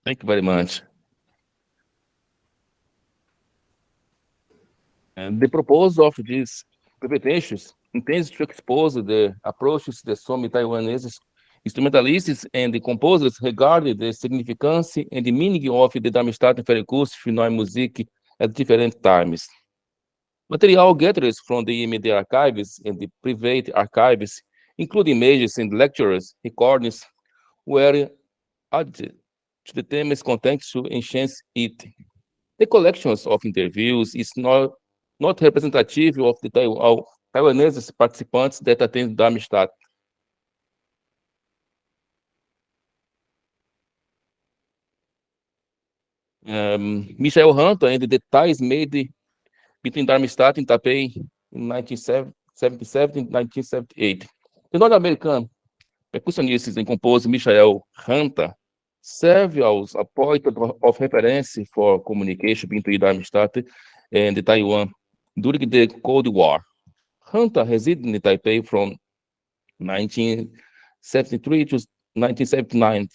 Thank you very much. And the proposal of these presentations intends to expose the approaches that some Taiwanese instrumentalists and the composers regarding the significance and the meaning of the Darmstadt Ferienkursen Neue Musik at different times. Material gathered from the EMD archives and the private archives, including images and lectures, recordings, were added to the themes content to enhance it. The collections of interviews is not representative of the Taiwanese participants that attend Darmstadt. Michael Hunter and the ties made between Darmstadt and Taipei in 1977 and 1978. The North American percussionist and composer Michael Hunter served as a point of reference for communication between Darmstadt and Taiwan during the Cold War. Hunter resided in Taipei from 1973 to 1979.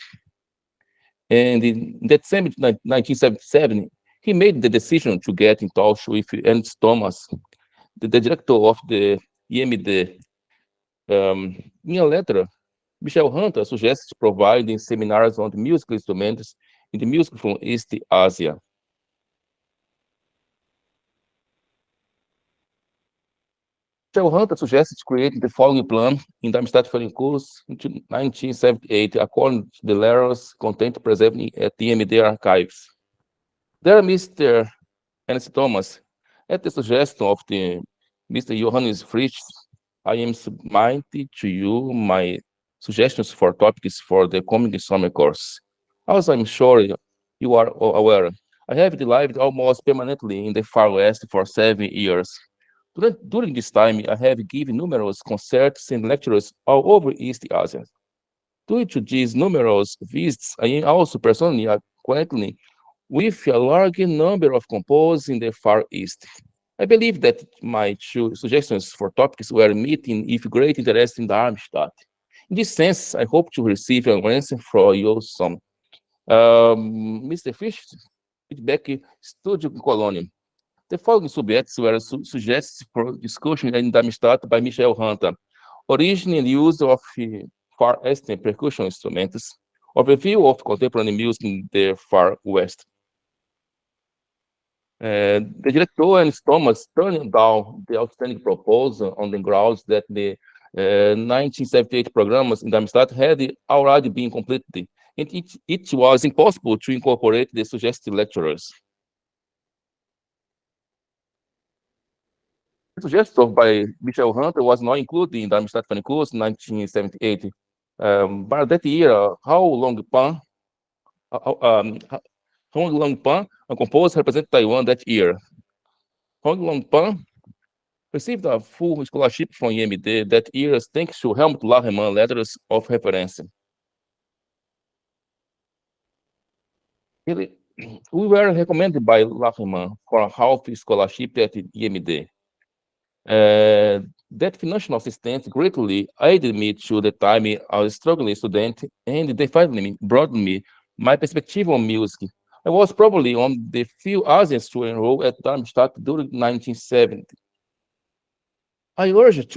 And in December 1977, he made the decision to get in touch with Ernst Thomas, the director of the EMD. In a letter, Michael Hunter suggested providing seminars on the musical instruments in the music from East Asia. Michael Hunter suggested creating the following plan in Darmstadt Ferienkursen in 1978, according to the letters content preserved at the EMD archives. There, Mr. Ernst Thomas, at the suggestion of the Mr. Johannes Fritsch, I am submitting to you my suggestions for topics for the coming summer course. As I'm sure you are aware, I have lived almost permanently in the Far West for 7 years. During this time, I have given numerous concerts and lectures all over East Asia. Due to these numerous visits, I am also personally acquainted with a large number of composers in the Far East. I believe that my two suggestions for topics were meeting with great interest in Darmstadt. In this sense, I hope to receive an answer from you soon. Mr. Fisch, feedback Studio Colonium. The following subjects were suggested for discussion in Darmstadt by Michael Hunter: origin and use of Far Eastern percussion instruments, overview of contemporary music in the Far West. The director and Thomas turned down the outstanding proposal on the grounds that the 1978 programs in Darmstadt had already been completed, and it was impossible to incorporate the suggested lecturers. The suggestion by Michael Hunter was not included in Darmstadt Ferienkursen 1978. But that year, Hao Longpan, a composer, represented Taiwan that year. Hao Longpan received a full scholarship from EMD that year thanks to Helmut Lachermann letters of reference. We were recommended by Lachermann for a half scholarship at EMD. That financial assistance greatly aided me to the time I was a struggling student, and definitely broadened me my perspective on music. I was probably one of the few Asians to enroll at Darmstadt during 1970. I urged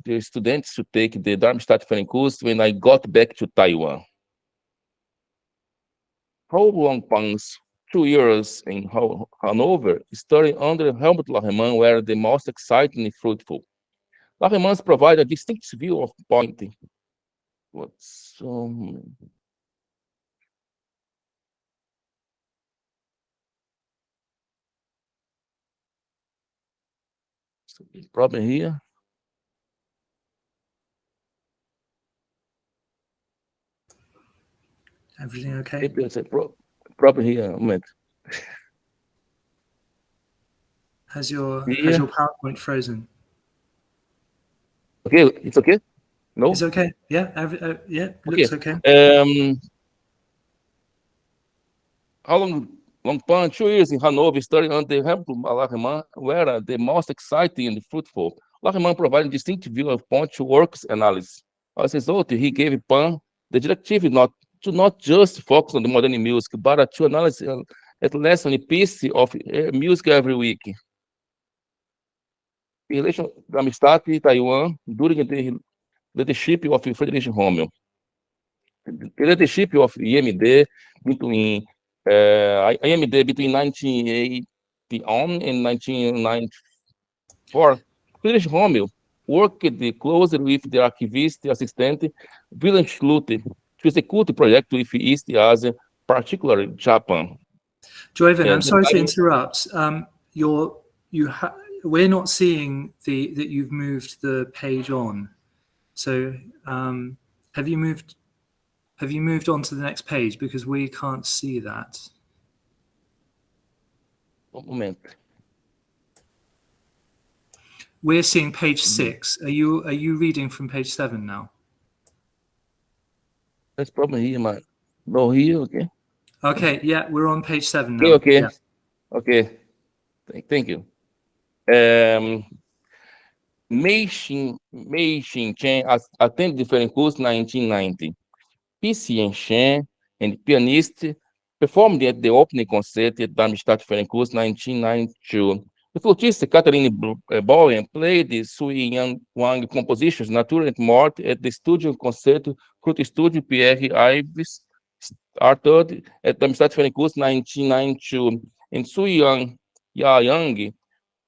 the students to take the Darmstadt Ferienkursen when I got back to Taiwan. Hao Longpan's 2 years in Hanover, studying under Helmut Lachermann, were the most exciting and fruitful. Lachermann provided a distinct view of pointing. Problem here. Everything okay? There's a problem here. A moment. Has your PowerPoint frozen? Okay, it's okay. No, it's okay. Yeah, yeah, looks okay. How long 2 years in Hanover, studying under Helmut Lachermann, were the most exciting and fruitful. Lachermann provided a distinct view of point to works analysis. As a result, he gave Pan the directive not to not just focus on the modern music, but to analyze at least a piece of music every week. In relation to Darmstadt, Taiwan, during the leadership of Friedrich Rommel. The leadership of IMD between IMD between 1980 and 1994, Friedrich Rommel worked closely with the archivist assistant Ev Luth to execute the project with East Asia, particularly Japan. Joevan, I'm sorry to interrupt. We're not seeing that you've moved the page on. So have you moved on to the next page, because we can't see that? One moment. We're seeing page 6. Are you reading from page 7 now? That's probably here, man. No, here, okay. Okay, yeah, we're on page 7 now. Okay. Yeah. Okay. Thank you. Meiji Chen attended the Ferienkursen in 1990. P.C. Chen and pianist performed at the opening concert at Darmstadt Ferienkursen in 1992. The flautist Catherine Bowen played the Sui Yang Wang compositions Natur and Mort at the Studio Concerto Fruit Studio Pierre Ives started at Darmstadt Ferienkursen 1992. And Sui Yang,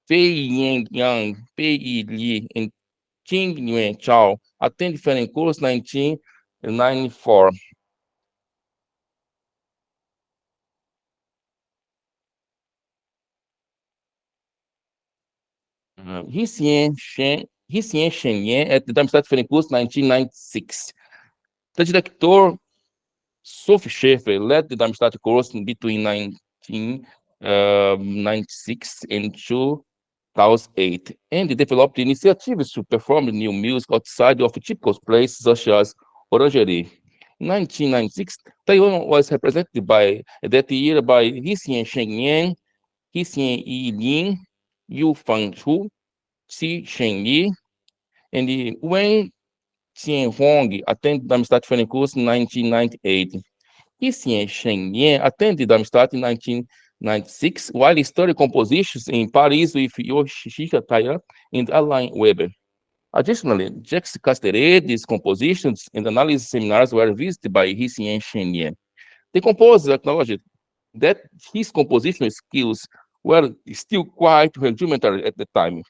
Fei Yang Yang, Pei Li, and Qing Yuan Chao attended Ferienkursen 1994. Hsien Shenyan at the Darmstadt Ferienkursen 1996. The director Sophie Schaeffer led the Darmstadt course between 1996 and 2008, and developed initiatives to perform new music outside of typical places such as Orangerie. In 1996, Taiwan was represented that year by Hsien Shenyan, Hsien Yilin, Yu Fangchu, Xi Shenyi, and Wen Qianhong attended Darmstadt Ferienkursen in 1998. Hsien Shenyan attended Darmstadt in 1996, while he studied compositions in Paris with Yoshihisa Taya and Alain Weber. Additionally, Jacques Casteret's compositions and analysis seminars were visited by Hsien Shenyan. The composer acknowledged that his compositional skills were still quite rudimentary at the time.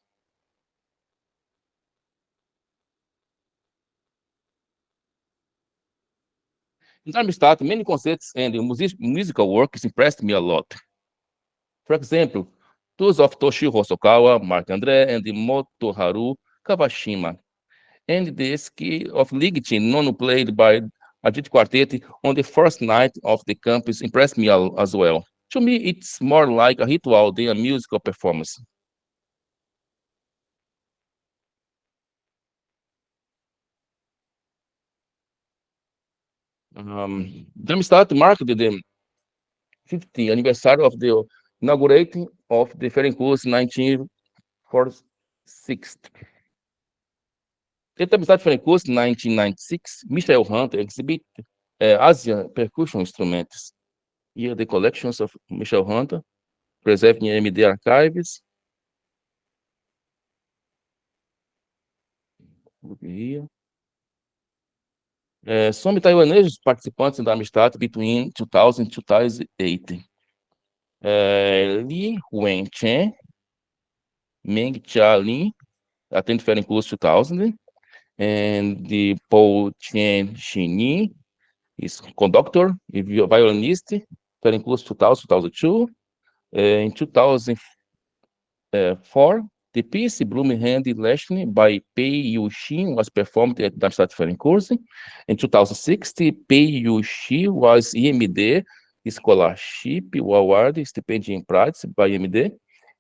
In Darmstadt, many concerts and musical works impressed me a lot. For example, those of Toshio Hosokawa, Mark André, and Motoharu Kawashima, and the ski of Ligeti, Nono played by Ajit Quartet on the first night of the campus impressed me as well. To me, it's more like a ritual than a musical performance. Darmstadt marked the 50th anniversary of the inaugurating of the Ferienkursen 1946. At Darmstadt Ferienkursen 1996, Michael Hunter exhibited Asian percussion instruments. Here, the collections of Michael Hunter, preserved in MD archives. Look here. Some Taiwanese participants in Darmstadt between 2000 and 2008. Li Wenchen, Meng Chia-Lin, attended Ferienkursen 2000, and the Paul Chen Xinyi is conductor, violinist, Ferienkursen 2000, 2002. In 2004, the piece Blumenhand Lesson by Pei Yu-Xin was performed at Darmstadt Ferienkursen. In 2006, Pei Yu-Xi was IMD Scholarship Award Stipendium Prize by IMD.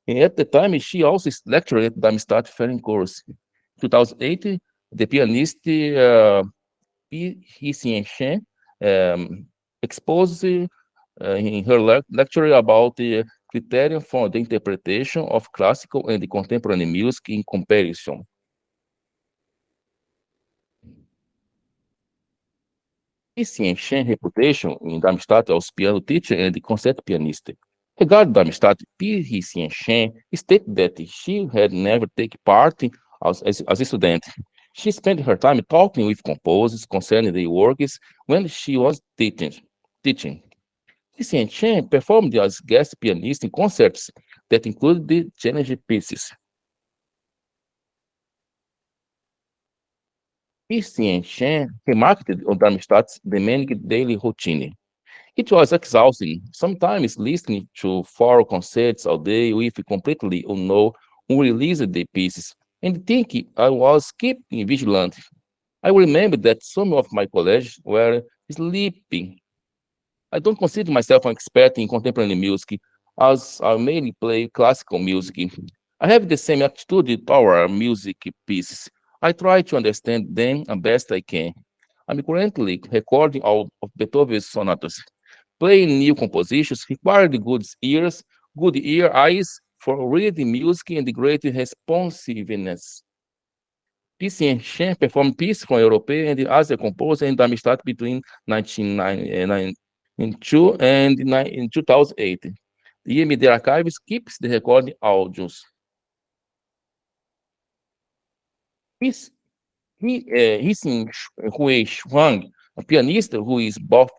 And at the time, she also lectured at Darmstadt Ferienkursen. In 2008, the pianist Hsien Shen exposed in her lecture about the criterion for the interpretation of classical and contemporary music in comparison. Chen reputation in Darmstadt as piano teacher and concert pianist. Regarding Darmstadt, Chen stated that she had never taken part as a student. She spent her time talking with composers concerning their works when she was teaching. Chen performed as guest pianist in concerts that included the challenge pieces. Chen remarked on Darmstadt's demanding daily routine. It was exhausting, sometimes listening to 4 concerts a day with completely unknown, unreleased pieces, and thinking I was keeping vigilant. I remember that some of my colleagues were sleeping. I don't consider myself an expert in contemporary music, as I mainly play classical music. I have the same attitude toward music pieces. I try to understand them as best I can. I'm currently recording all of Beethoven's sonatas. Playing new compositions required good ear eyes for reading music and great responsiveness. Chen performed pieces from European and Asian composers in Darmstadt between 1992 and 2008. The EMD Archives keeps the recording audios. Hissing Hui Huang, a pianist who is both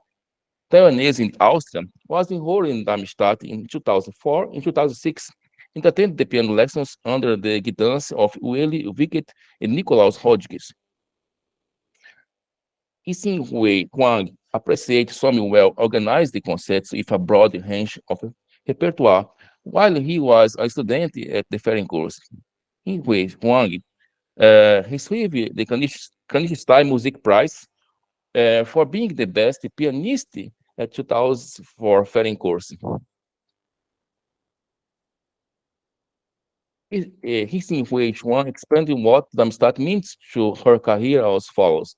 Taiwanese in Austria, was enrolled in Darmstadt in 2004 and 2006 and attended the piano lessons under the guidance of Willy Wickett and Nikolaus Rodrigues. Hissing Hui Huang appreciates some well-organized concerts with a broad range of repertoire while he was a student at the Ferienkursen. Hui Huang received the Kantor Music Prize for being the best pianist at 2004 Ferienkursen. Hissing Hui Huang expanded what Darmstadt means to her career as follows.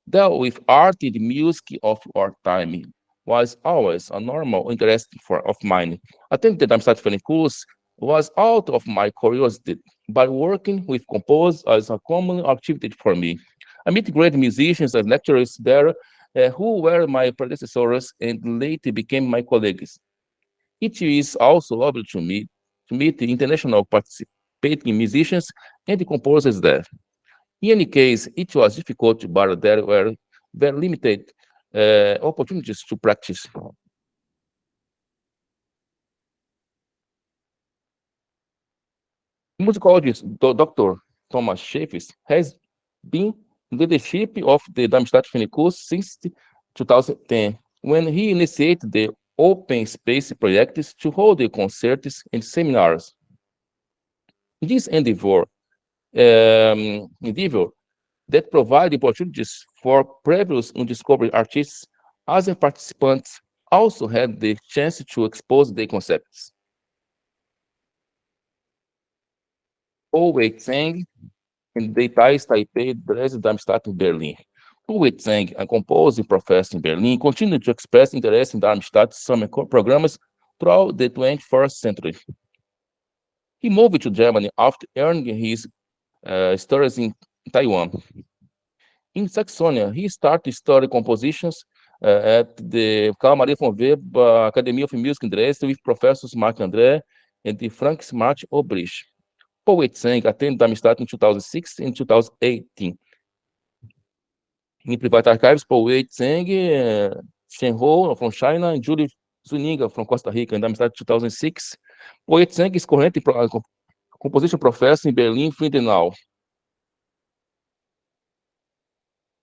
Dealt with art and music of our time was always a normal interest of mine. Attending the Darmstadt Ferienkursen was out of my curiosity, but working with composers is a common activity for me. I meet great musicians and lecturers there who were my predecessors and later became my colleagues. It is also lovely to meet the international participating musicians and composers there. In any case, it was difficult, but there were very limited opportunities to practice. Musicologist Dr. Thomas Schäfis has been in leadership of the Darmstadt Ferienkursen since 2010, when he initiated the open space projects to hold the concerts and seminars. This endeavor that provide opportunities for previous undiscovered artists, as participants also had the chance to expose their concepts. Holloway Zhang and the Taipei, Dresden, Darmstadt, and Berlin. Holloway Zhang, a composing professor in Berlin, continued to express interest in Darmstadt's summer programs throughout the 21st century. He moved to Germany after earning his studies in Taiwan. In Saxony, he started studying compositions at the Karl Maria von Weber Academy of Music in Dresden with professors Mark André and Frank Smart Obrich. Paul Zhang attended Darmstadt in 2006 and 2018. In private archives, Paul Zhang, Shen Ho from China, and Julie Zuniga from Costa Rica in Darmstadt 2006. Paul Zhang is currently a composition professor in Berlin, Friedenau.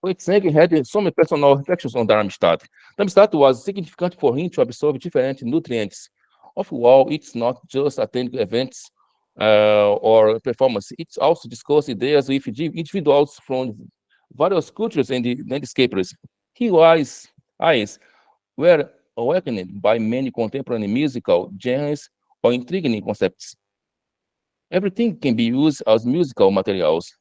Zhang had some personal reflections on Darmstadt. Darmstadt was significant for him to absorb different nutrients. After all, it's not just attending events or performance. It's also discuss ideas with individuals from various cultures and landscapers. His eyes were awakened by many contemporary musical genres or intriguing concepts. Everything can be used as musical materials.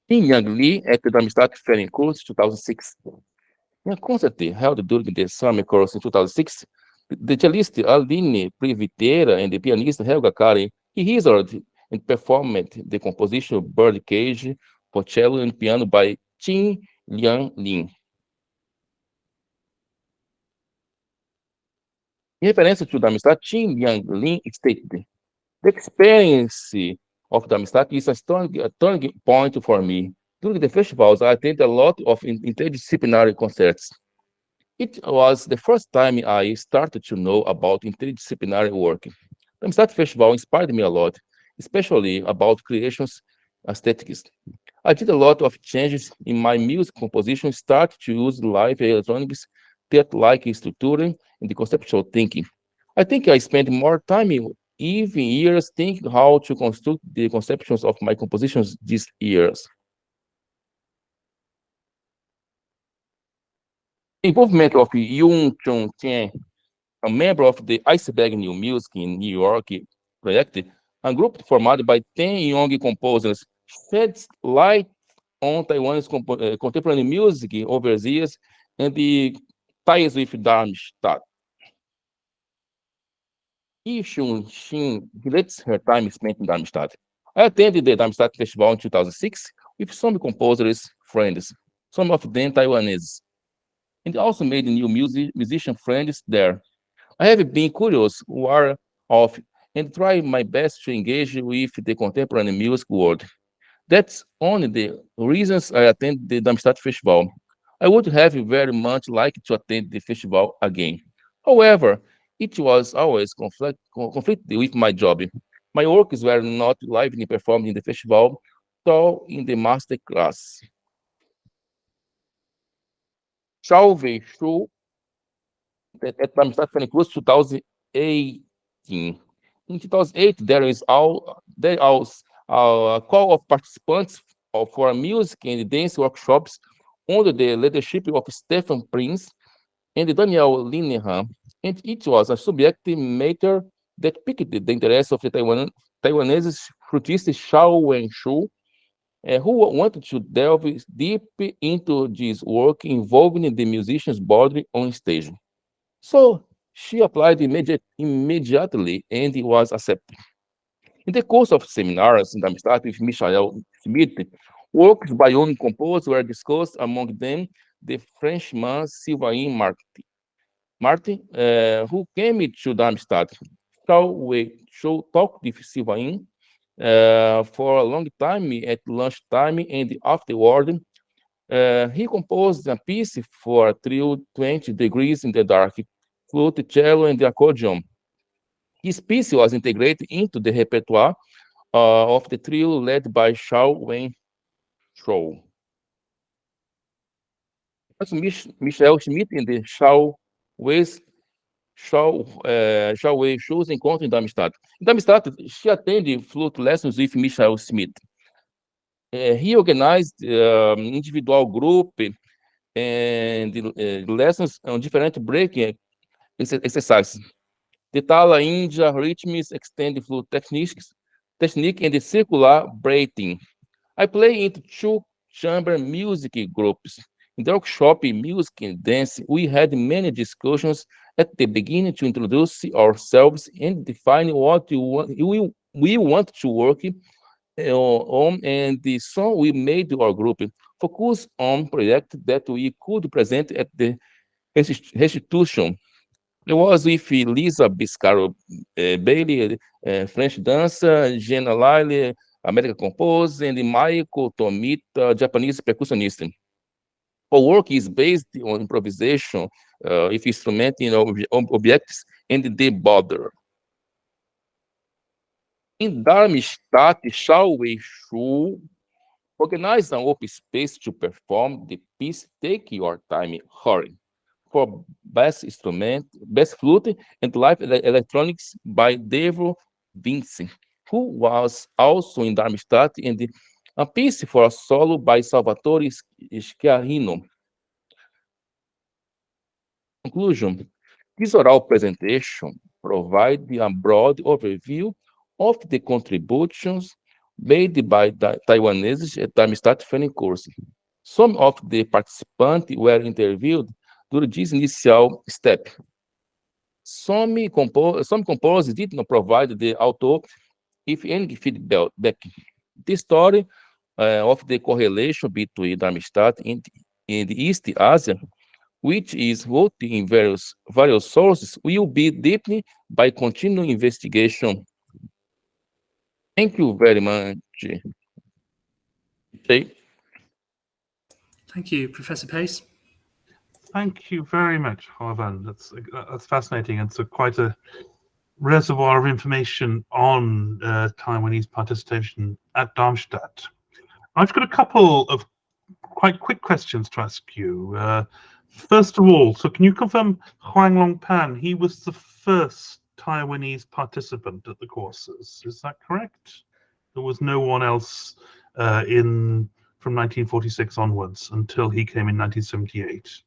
In Yang Li at the Darmstadt Ferienkursen 2006. In a concert held during the summer course in 2006, the cellist Aline Priviteira and the pianist Helga Kari rehearsed and performed the composition Birdcage for cello and piano by Qin Liang Lin. In reference to Darmstadt, Qin Liang Lin stated, "The experience of Darmstadt is a turning point for me. During the festivals, I attended a lot of interdisciplinary concerts. It was the first time I started to know about interdisciplinary work. Darmstadt Festival inspired me a lot, especially about creations aesthetics. I did a lot of changes in my music composition, started to use live electronics, theater-like structure, and the conceptual thinking. I think I spent more time, even years, thinking how to construct the conceptions of my compositions these years." Involvement of Yoon Chung-Tien, a member of the Iceberg New Music in New York project, a group formed by 10 young composers, sheds light on Taiwan's contemporary music overseas and the ties with Darmstadt. Yi Shun-Shin relates her time spent in Darmstadt. "I attended the Darmstadt Festival in 2006 with some composers' friends, some of them Taiwanese, and also made new musician friends there. I have been curious of and tried my best to engage with the contemporary music world. That's only the reasons I attend the Darmstadt Festival. I would have very much liked to attend the festival again. However, it was always conflicted with my job. My works were not lively performed in the festival, so in the master class." Shao Wei Shu at Darmstadt Ferienkursen 2018. In 2008, there was a call of participants for music and dance workshops under the leadership of Stefan Prince and Daniel Linehan, and it was a subject matter that piqued the interest of the Taiwanese flutist Shao Wenshu, who wanted to delve deep into this work involving the musician's body on stage. So she applied immediately and was accepted. In the course of seminars in Darmstadt with Michael Schmidt, works by young composers were discussed, among them the Frenchman Sylvain Martin, who came to Darmstadt. We talked with Sylvain for a long time at lunchtime and afterward. He composed a piece for trio 20 degrees in the dark, flute, cello, and the accordion. His piece was integrated into the repertoire of the trio led by Shao Wen Shou. Michel Schmidt and the Shao Wei Shu's encontro em Darmstadt. In Darmstadt, she attended flute lessons with Michel Schmidt. He organized individual group and lessons on different breaking exercises. The Tala India rhythms, extended flute technique, and the circular breathing. I play into two chamber music groups. In the workshop Music and Dance, we had many discussions at the beginning to introduce ourselves and define what we want to work on, and the song we made our group focus on projects that we could present at the restitution. I was with Lisa Biscaro Bailey, French dancer, Jenna Lyle, American composer, and Michael Tomita, Japanese percussionist. Our work is based on improvisation with instruments, objects, and the border. In Darmstadt, Shao Wei Shu organized an open space to perform the piece Take Your Time, Hurry, for bass instrument, bass flute, and live electronics by Devo Vincent, who was also in Darmstadt, and a piece for a solo by Salvatore Schiarino. Conclusion: this oral presentation provides a broad overview of the contributions made by the Taiwanese at Darmstadt Ferienkursen. Some of the participants were interviewed during this initial step. Some composers did not provide the author with any feedback. The story of the correlation between Darmstadt and East Asia, which is rooted in various sources, will be deepened by continued investigation. Thank you very much. Okay. Thank you, Professor Pace. Thank you very much, Jovan. That's fascinating. It's quite a reservoir of information on Taiwanese participation at Darmstadt. I've got a couple of quite quick questions to ask you. First of all, so can you confirm Huang Longpan, he was the first Taiwanese participant at the courses, is that correct? There was no one else from 1946 onwards until he came in 1978.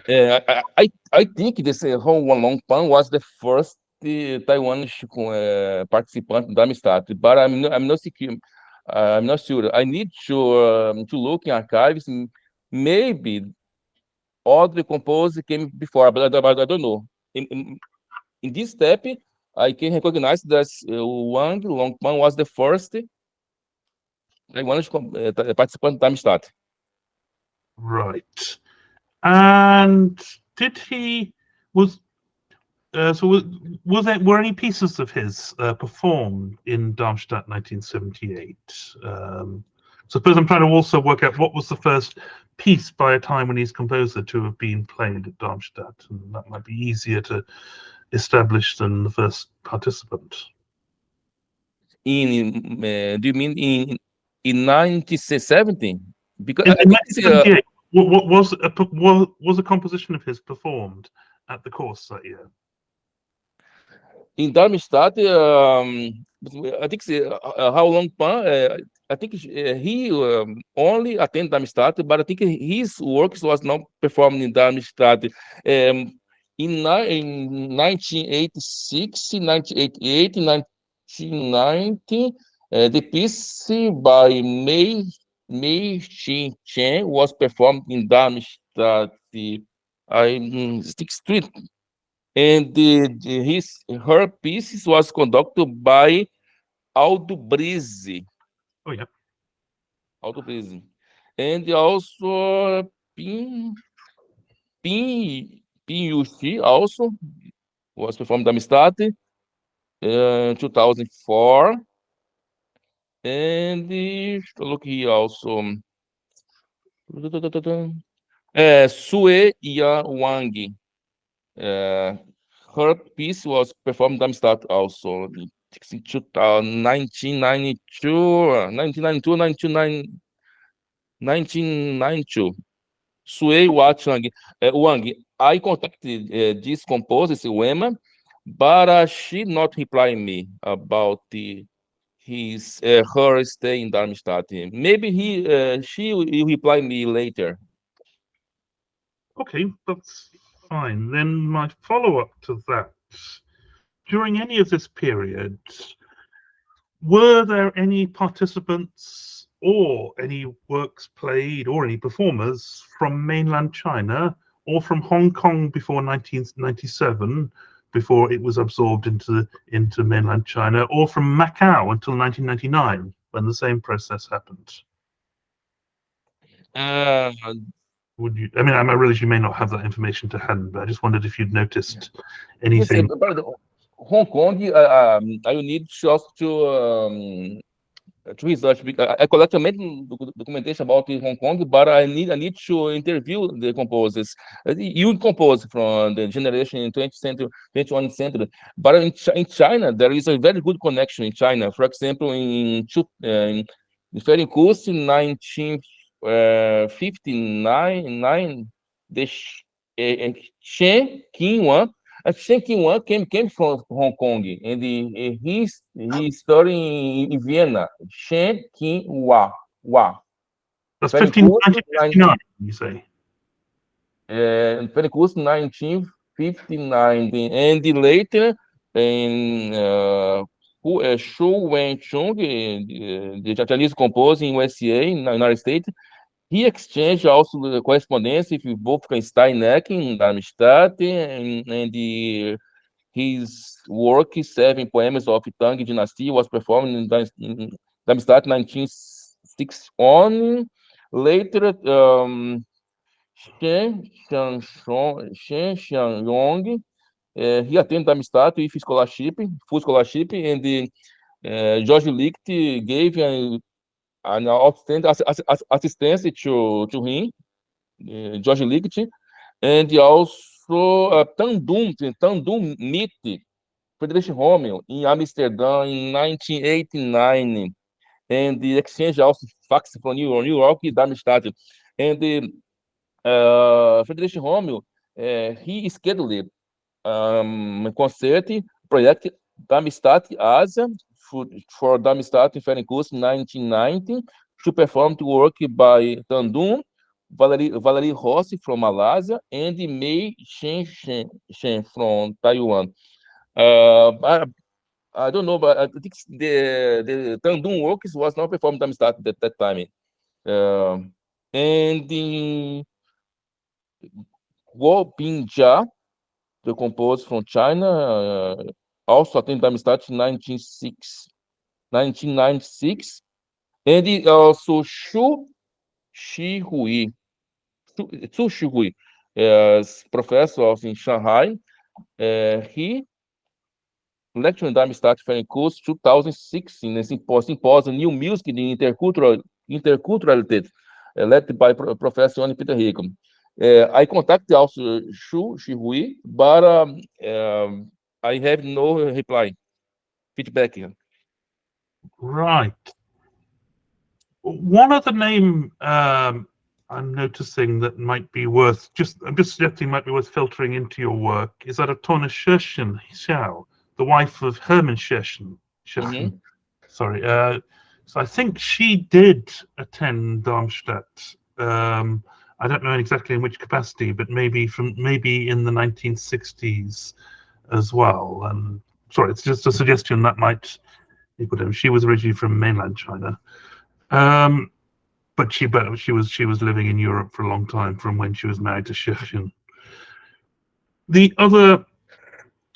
I think this Huang Longpan was the first Taiwanese participant in Darmstadt, but I'm not secure. I'm not sure. I need to look in archives. Maybe other composers came before, but I don't know. In this step, I can recognize that Huang Longpan was the first Taiwanese participant in Darmstadt. Right. And did he were any pieces of his performed in Darmstadt 1978? So suppose I'm trying to also work out what was the first piece by a Taiwanese composer to have been played at Darmstadt, and that might be easier to establish than the first participant. Do you mean in 1970? Because in 1978, what was a composition of his performed at the course that year? In Darmstadt, I think How Long Pan, I think he only attended Darmstadt, but I think his works was not performed in Darmstadt. In 1986, 1988, 1990, the piece by Meiji Chen was performed in Darmstadt. Street. And her pieces was conducted by Aldo Brizzi. Oh yeah, Aldo Brizzi, and also Pin Yushi also was performed in Darmstadt in 2004. And look here also. Sue Ya Wang. Her piece was performed in Darmstadt also in 1992. Sui Wang. I contacted this composer, Wema, but she not replying me about her stay in Darmstadt. Maybe she will reply me later. Okay, that's fine. Then my follow-up to that, during any of this period, were there any participants or any works played or any performers from mainland China or from Hong Kong before 1997, before it was absorbed into mainland China, or from Macau until 1999, when the same process happened? Would you? I mean, I realize you may not have that information to hand, but I just wondered if you'd noticed anything. Hong Kong, I need just to research, because I collect many documentation about Hong Kong, but I need to interview the composers. You compose from the generation in 20th century, 21st century. But in China, there is a very good connection in China. For example, in the Ferienkursen 1959, the Chen Qinwan. Chen Qinwan came from Hong Kong, and he studied in Vienna. Chen Qinwan. That's 1959, you say? Ferienkursen 1959, and later in Shu Wenchong, the Chinese composer in USA, in the United States. He exchanged also the correspondence with Wolfgang Steineck in Darmstadt, and his work, 7 Poems of Tang Dynasty, was performed in Darmstadt 1906 on. Later, Shen Xiangyong, he attended Darmstadt with full scholarship, and George Licht gave an outstanding assistance to him, George Licht, and also Tandun Mitte, Friedrich Rommel in Amsterdam in 1989, and the exchange also fax from New York, Darmstadt, and Friedrich Rommel, he scheduled concert project Darmstadt Asia for Darmstadt Ferienkursen 1990 to perform the work by Tandun, Valerie Rossi from Malaysia, and Mei Shen from Taiwan. I don't know, but I think the Tandun works was not performed in Darmstadt at that time. And in Guo Bingjia, the composer from China, also attended Darmstadt in 1996, and also Xu Xihui, professor in Shanghai. He lectured in Darmstadt Ferienkursen 2016 in a symposium New Music in Interculturality, led by Professor Jörn Peter Hiekel. I contacted also Xu Xihui, but I have no feedback here. Right. One other name I'm noticing that might be worth I'm just suggesting might be worth filtering into your work is that of Tone Kirchen Xiao, the wife of Hermann Kirchen. Sorry. So I think she did attend Darmstadt. I don't know exactly in which capacity, but maybe in the 1960s as well. And sorry, it's just a suggestion that might be put in. She was originally from mainland China, but she was living in Europe for a long time from when she was married to Kirchen.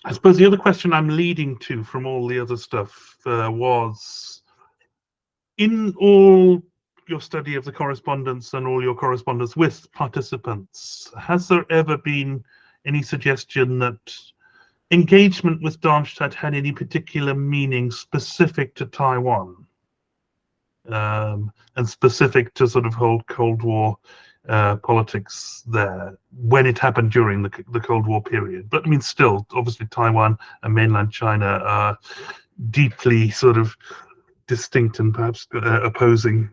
I suppose the other question I'm leading to from all the other stuff was, in all your study of the correspondence and all your correspondence with participants, has there ever been any suggestion that engagement with Darmstadt had any particular meaning specific to Taiwan, and specific to sort of whole Cold War politics there when it happened during the Cold War period? But I mean, still, obviously, Taiwan and mainland China are deeply sort of distinct and perhaps opposing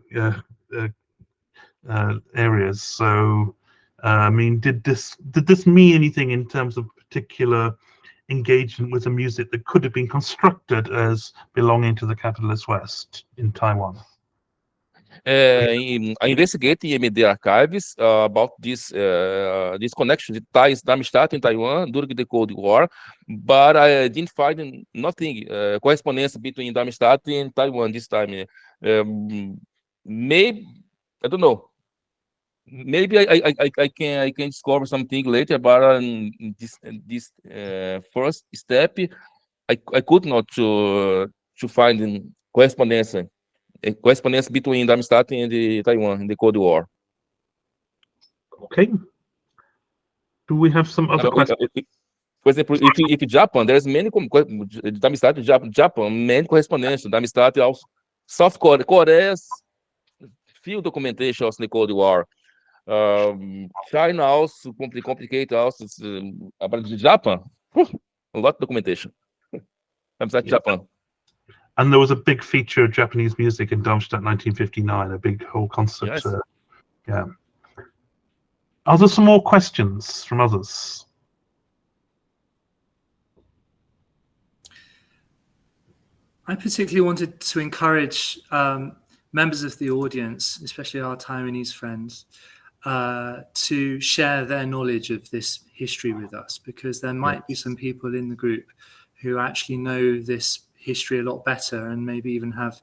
areas. So, I mean, did this mean anything in terms of particular engagement with the music that could have been constructed as belonging to the capitalist West in Taiwan? I investigate in EMD archives about this connection with ties Darmstadt and Taiwan during the Cold War, but I didn't find nothing correspondence between Darmstadt and Taiwan this time. Maybe I don't know. Maybe I can discover something later, but this first step I could not to find correspondence between Darmstadt and Taiwan in the Cold War. Okay. Do we have some other questions? For example, if Japan, there's many Darmstadt, Japan, many correspondence. Darmstadt also South Korea's few documentation also in the Cold War. China also complicated also about Japan. A lot of documentation. Darmstadt, Japan. And there was a big feature of Japanese music in Darmstadt 1959, a big whole concert. Yes. Yeah. Are there some more questions from others? I particularly wanted to encourage members of the audience, especially our Taiwanese friends, to share their knowledge of this history with us, because there might be some people in the group who actually know this history a lot better and maybe even have,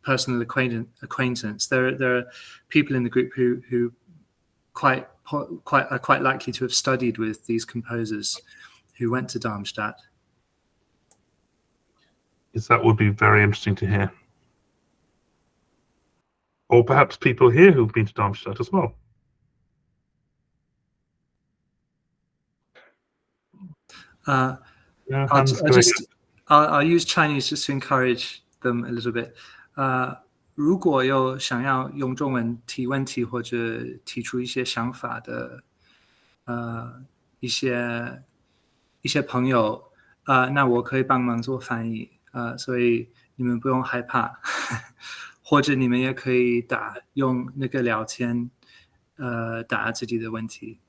personal acquaintance. There are people in the group who are quite likely to have studied with these composers who went to Darmstadt. Yes, that would be very interesting to hear. or perhaps people here who've been to Darmstadt as well. I'll use Chinese just to encourage them a little bit. 如果有想要用中文提问题或者提出一些想法的一些朋友，那我可以帮忙做翻译，所以你们不用害怕，或者你们也可以用那个聊天答自己的问题。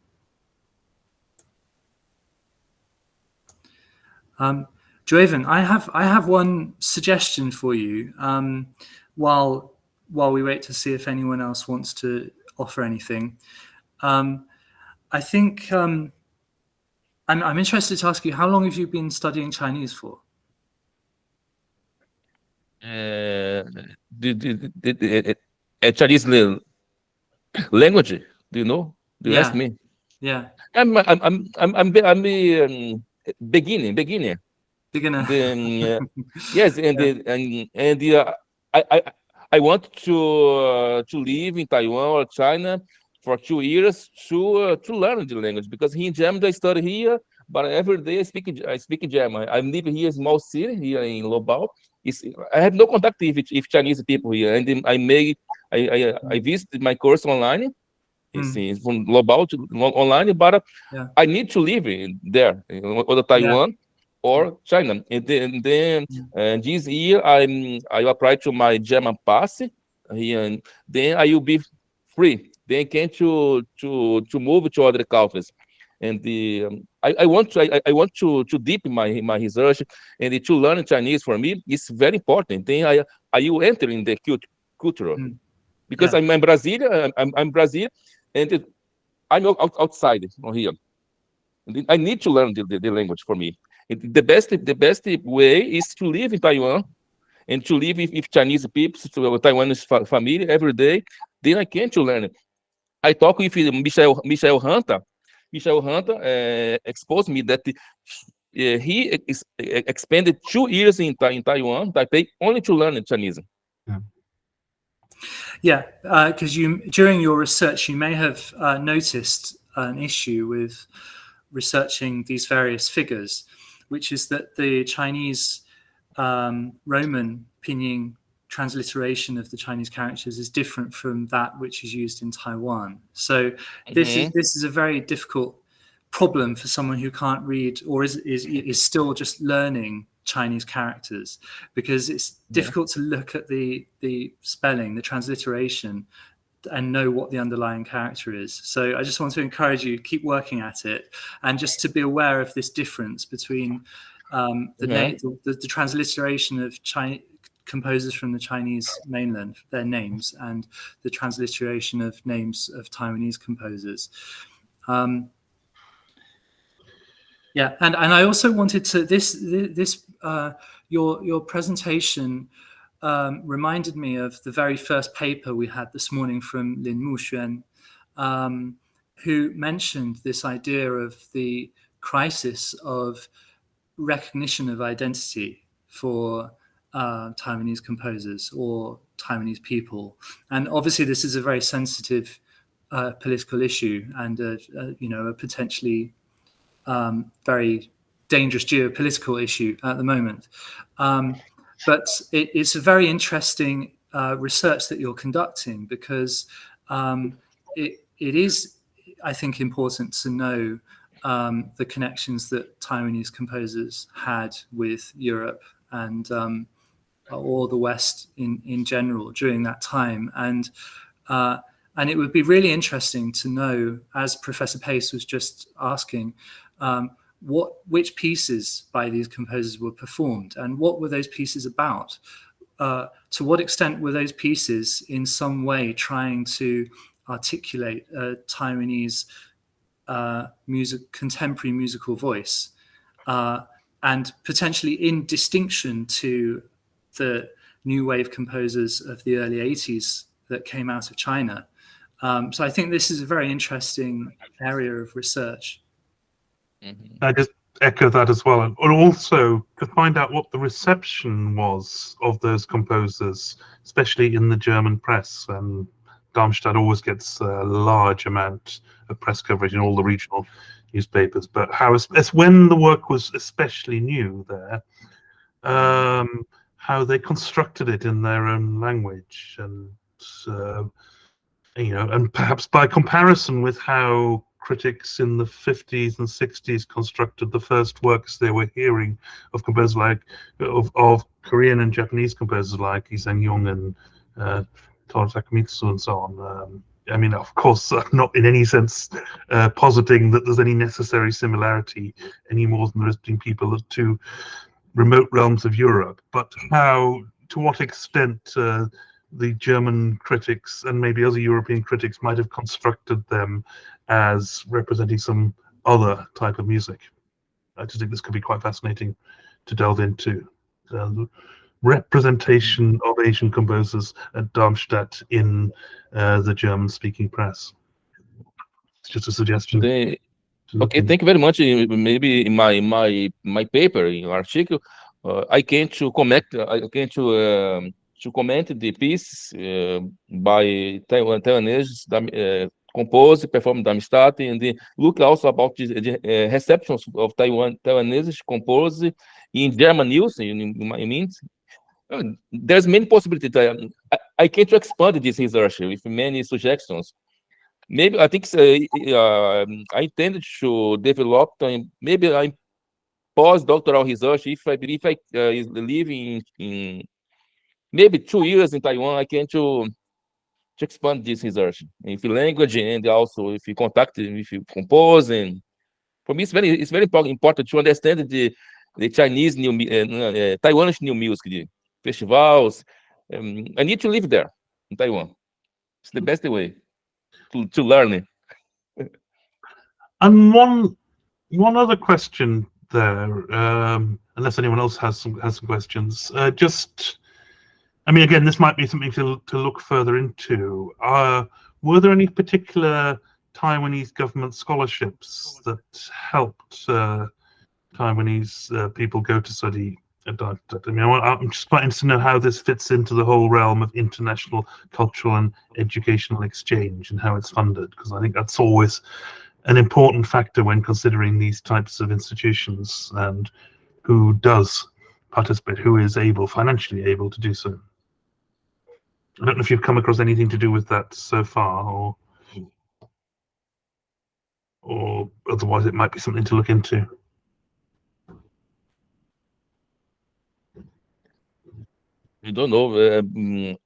Joevan, I have one suggestion for you. While we wait to see if anyone else wants to offer anything, I think I'm interested to ask you, how long have you been studying Chinese for? The Chinese language. Do you know? Do you ask me? Yeah. I'm beginner. Beginner. Then yes, and I want to live in Taiwan or China for 2 years to learn the language, because here in Germany I study here, but every day I speak German. I live here in a small city here in Löbau. I have no contact with Chinese people here, and I visit my course online. It's from Löbau to online, but I need to live there, or Taiwan or China. And then this year I applied to my German pass here, and then I will be free. Then can to move to other countries. And I want to deepen my research, and to learn Chinese for me is very important. Then I will enter in the culture, because I'm Brazilian. I'm Brazilian, and I'm outside from here. And I need to learn the language for me. The best way is to live in Taiwan and to live with Chinese people, to Taiwanese family every day. Then I can to learn it. I talk with Michel Hunter. Michel Hunter exposed me that he expended 2 years in Taiwan, Taipei, only to learn Chinese. Yeah, because during your research, you may have noticed an issue with researching these various figures, which is that the Chinese Roman pinyin transliteration of the Chinese characters is different from that which is used in Taiwan. So this is a very difficult problem for someone who can't read or is still just learning Chinese characters, because it's difficult to look at the spelling, the transliteration, and know what the underlying character is. So I just want to encourage you, keep working at it, and just to be aware of this difference between the transliteration of composers from the Chinese mainland, their names, and the transliteration of names of Taiwanese composers. Yeah, and I also wanted to your presentation reminded me of the very first paper we had this morning from Lin Muxuan, who mentioned this idea of the crisis of recognition of identity for Taiwanese composers or Taiwanese people. And obviously this is a very sensitive political issue, and a potentially very dangerous geopolitical issue at the moment. But it's a very interesting research that you're conducting, because it is, I think, important to know the connections that Taiwanese composers had with Europe and or the West in general during that time. And it would be really interesting to know, as Professor Pace was just asking, which pieces by these composers were performed, and what were those pieces about? To what extent were those pieces in some way trying to articulate a Taiwanese contemporary musical voice, and potentially in distinction to the new wave composers of the early 80s that came out of China. So I think this is a very interesting area of research. I just echo that as well, and also to find out what the reception was of those composers, especially in the German press. And Darmstadt always gets a large amount of press coverage in all the regional newspapers. But how, as when the work was especially new there, how they constructed it in their own language, and and perhaps by comparison with how critics in the 50s and 60s constructed the first works they were hearing of composers like of Korean and Japanese composers like Lee Sang-young and Toru Takemitsu and so on. I mean, of course, not in any sense positing that there's any necessary similarity any more than there is between people of two remote realms of Europe, but how, to what extent the German critics and maybe other European critics might have constructed them as representing some other type of music. I just think this could be quite fascinating to delve into. The representation of Asian composers at Darmstadt in the German-speaking press. It's just a suggestion. Okay, thank you very much. Maybe in my paper, in our article, I came to comment. To comment the piece by Taiwanese composed, performed Darmstadt, and look also about the receptions of Taiwanese composed in German news. There's many possibilities. I came to expand this research with many suggestions. Maybe I think I intended to develop maybe a postdoctoral research. If I live in maybe 2 years in Taiwan, I can to expand this research in language and also if you contact, if you compose. And for me, it's very important to understand the Chinese new Taiwanese new music, the festivals. I need to live there in Taiwan. It's the best way to learn it. And one other question there, unless anyone else has some questions, I mean, again, this might be something to look further into. Were there any particular Taiwanese government scholarships that helped Taiwanese people go to study at Darmstadt? I mean, I'm just quite interested to know how this fits into the whole realm of international cultural and educational exchange and how it's funded, because I think that's always an important factor when considering these types of institutions and who does participate, who is financially able to do so. I don't know if you've come across anything to do with that so far, or otherwise it might be something to look into. I don't know.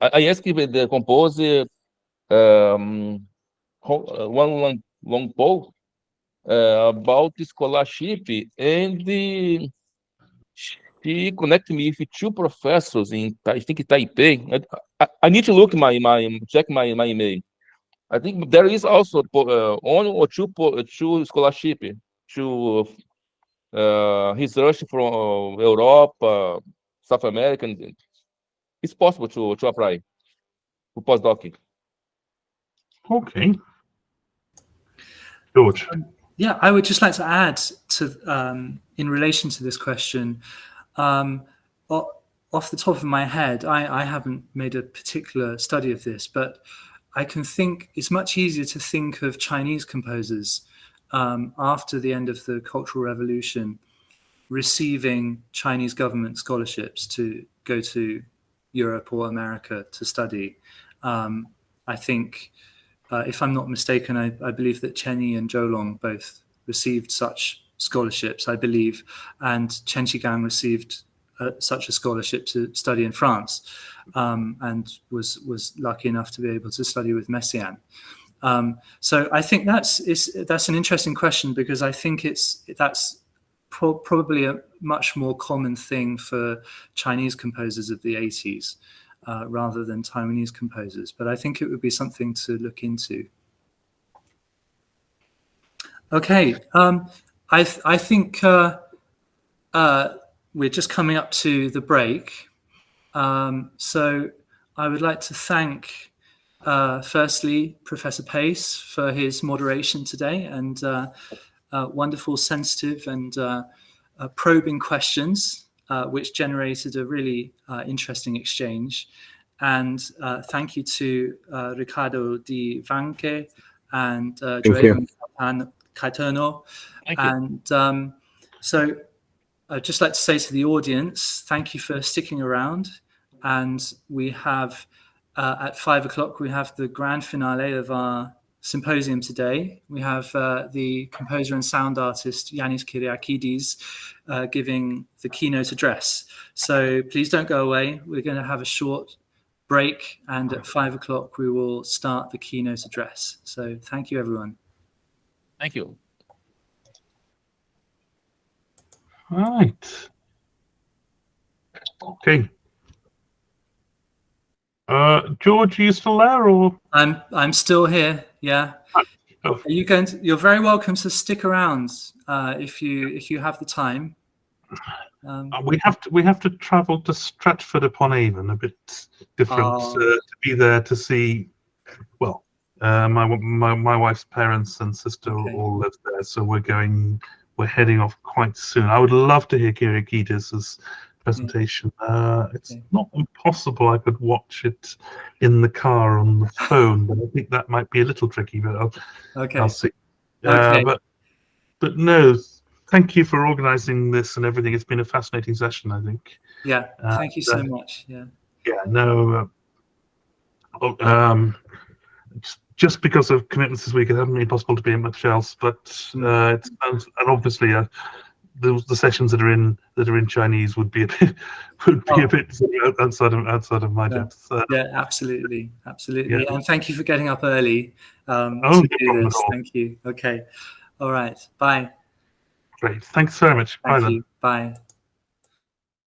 I asked the composer one long poll about the scholarship, and she connected me with 2 professors in, I think, Taipei. I need to look check my email. I think there is also 1 or 2 scholarship to research from Europe, South America. It's possible to apply to postdoc. Okay. George. Yeah, I would just like to add to in relation to this question. Off the top of my head, I haven't made a particular study of this, but I can think it's much easier to think of Chinese composers after the end of the Cultural Revolution receiving Chinese government scholarships to go to Europe or America to study. I think, if I'm not mistaken, I believe that Chen Yi and Zhou Long both received such scholarships, I believe, and Chen Qigang received such a scholarship to study in France, and was lucky enough to be able to study with Messiaen. So I think that's an interesting question, because I think that's probably a much more common thing for Chinese composers of the 80s rather than Taiwanese composers. But I think it would be something to look into. Okay, I think we're just coming up to the break. So I would like to thank, firstly, Professor Pace for his moderation today, and wonderful, sensitive and probing questions, which generated a really interesting exchange. And thank you to Ricardo Di Vanche and Joevan de Caitano. And so I'd just like to say to the audience, thank you for sticking around. And we have, at 5 o'clock, we have the grand finale of our symposium today. We have the composer and sound artist Yannis Kyriakidis giving the keynote address. So please don't go away. We're going to have a short break, and at 5 o'clock we will start the keynote address. So thank you, everyone. Thank you. Right. Okay. George, are you still there, or? I'm still here. Yeah. Oh. Are you going to? You're very welcome to stick around if you have the time. We have to travel to Stratford upon Avon, a bit different to be there to see. Well, my wife's parents and sister all live there, so we're heading off quite soon. I would love to hear Kyriakidis' presentation. It's not impossible. I could watch it in the car on the phone, but I think that might be a little tricky. But I'll see. But no. Thank you for organising this and everything. It's been a fascinating session, I think. Yeah, thank you so much. Yeah. Yeah, no. Just because of commitments this week, it hasn't been possible to be in much else. But and obviously, the sessions that are in Chinese would be a bit outside of my depth. Yeah, absolutely. Yeah. And thank you for getting up early to do this. Thank you. Okay. All right. Bye. Great. Thanks very much. Thank you. Bye.